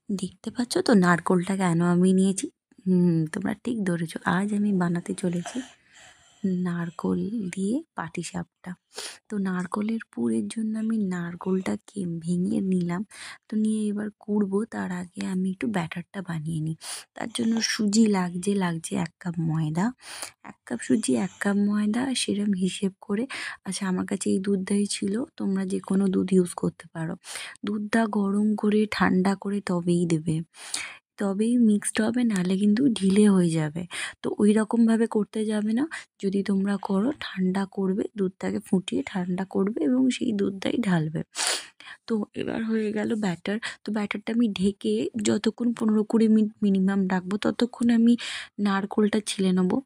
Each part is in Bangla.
দেখতে পাচ্ছ তো নারকোলটা কেন আমি নিয়েছি? তোমরা ঠিক ধরেছো। আজ আমি বানাতে চলেছি নারকোল দিয়ে পাটিসাপটা। তো নারকোলের পুরের জন্য আমি নারকোলটাকে ভেঙে নিলাম। তো নিয়ে এবার কুড়বো, তার আগে আমি একটু ব্যাটারটা বানিয়ে নিই। তার জন্য সুজি লাগছে ১ কাপ ময়দা। ১ কাপ সুজি ১ কাপ ময়দা সেরম হিসেব করে। আচ্ছা, আমার কাছে এই দুধ দই ছিল, তোমরা যে কোনো দুধ ইউজ করতে পারো। দুধটা গরম করে ঠান্ডা করে তবেই দেবে। তবেই মিক্সড হবে, নাহলে কিন্তু ঢিলে হয়ে যাবে। তো ওই রকমভাবে করতে যাবে না। যদি তোমরা করো, ঠান্ডা করবে, দুধটাকে ফুটিয়ে ঠান্ডা করবে এবং সেই দুধটাই ঢালবে। তো এবার হয়ে গেল ব্যাটার। তো ব্যাটারটা আমি ঢেকে যতক্ষণ ১৫-২০ মিনিট মিনিমাম রাখবো, ততক্ষণ আমি নারকোলটা ছিলে নেবো।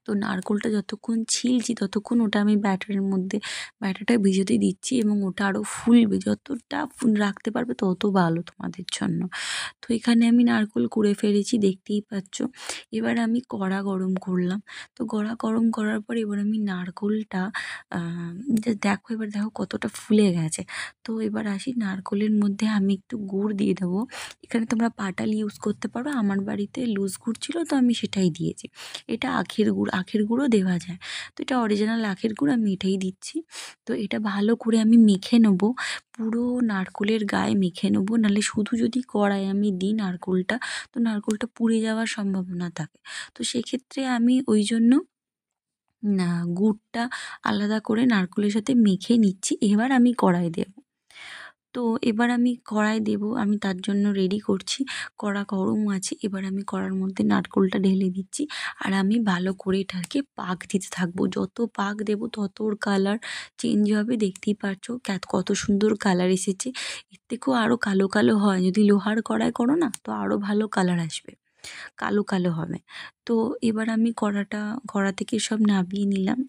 তো নারকোলটা যতক্ষণ ছিলছি ততক্ষণ ওটা আমি ব্যাটারটা ভিজাতে দিচ্ছি এবং ওটা আরও ফুলবে। যতটা রাখতে পারবে তত ভালো তোমাদের জন্য। তো এখানে আমি নারকোল কুড়ে ফেলেছি, দেখতেই পাচ্ছ। এবার আমি কড়া গরম করলাম। তো কড়া গরম করার পর এবার আমি নারকোলটা দেখো, এবার দেখো কতটা ফুলে গেছে। তো এবার আসি, নারকোলের মধ্যে আমি একটু গুড় দিয়ে দেবো। এখানে তোমরা পাটালি ইউজ করতে পারো, আমার বাড়িতে লুজ গুড় ছিল তো আমি সেটাই দিয়েছি। এটা আখের গুঁড়ো দেওয়া যায়। তো এটা অরিজিনাল আখের গুড়, আমি এটাই দিচ্ছি। তো এটা ভালো করে আমি মেখে নেবো, পুরো নারকোলের গায়ে মেখে নেবো। নাহলে শুধু যদি কড়ায় আমি দিই নারকোলটা, তো নারকোলটা পুড়ে যাওয়ার সম্ভাবনা থাকে। তো সেক্ষেত্রে আমি ওই জন্য না, গুড়টা আলাদা করে নারকোলের সাথে মেখে নিচ্ছি। এবার আমি কড়াই দেবো। তো এবার আমি কড়াই দেবো, আমি তার জন্য রেডি করছি। কড়া গরম আছে, এবার আমি কড়ার মধ্যে নারকোলটা ঢেলে দিচ্ছি। আর আমি ভালো করে এটাকে পাক দিতে থাকবো। যত পাক দেবো তত ওর কালার চেঞ্জ হবে। দেখতেই পারছো কত সুন্দর কালার এসেছে। এর থেকেও আরও কালো কালো হয়, যদি লোহার কড়ায় করো না তো আরও ভালো কালার আসবে, কালো কালো হবে। তো এবার আমি কড়া থেকে সব নামিয়ে নিলাম।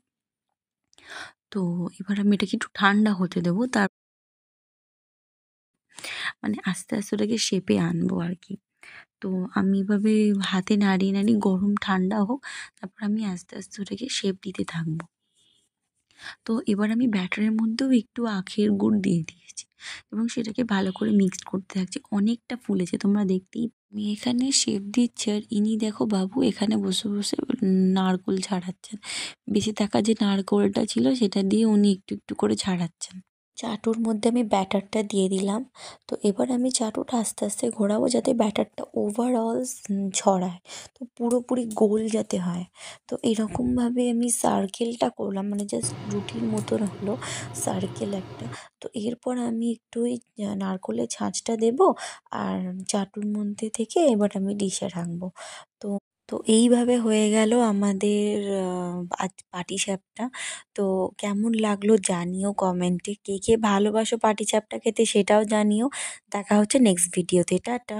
তো এবার আমি এটাকে একটু ঠান্ডা হতে দেবো। মানে আস্তে আস্তে ওটাকে শেপে আনবো আর কি। তো আমি এভাবে হাতে নাড়িয়ে নাড়িয়ে গরম ঠান্ডা হোক, তারপর আমি আস্তে আস্তে ওটাকে শেপ দিতে থাকবো। তো এবার আমি ব্যাটারের মধ্যেও একটু আখের গুড় দিয়ে দিয়েছি এবং সেটাকে ভালো করে মিক্সড করতে থাকছি। অনেকটা ফুলেছে, তোমরা দেখতেই। আমি এখানে শেপ দিচ্ছি আর ইনি দেখো বাবু এখানে বসে বসে নারকোল ছাড়াচ্ছেন। বেঁচে থাকা যে নারকোলটা ছিল সেটা দিয়ে উনি একটু একটু করে ছাড়াচ্ছেন। চাটুর মধ্যে আমি ব্যাটারটা দিয়ে দিলাম। তো এবার আমি চাটুটা আস্তে আস্তে ঘোরাবো যাতে ব্যাটারটা ওভারঅল ছড়ায়, তো পুরোপুরি গোল যাতে হয়। তো এরকমভাবে আমি সার্কেলটা করলাম, মানে জাস্ট রুটির মতন হলো সার্কেল একটা। তো এরপর আমি একটু ওই নারকোলের ছাঁচটা দেবো আর চাটুর মধ্যে থেকে এবার আমি ডিশে রাখবো। তো তো এইভাবে হয়ে গেল আমাদের আজ পাটিসাপটা। তো কেমন লাগলো জানিও কমেন্টে। কে কে ভালোবাসো পাটিসাপটা খেতে সেটাও জানিও। দেখা হচ্ছে নেক্সট ভিডিওতে। টাটা।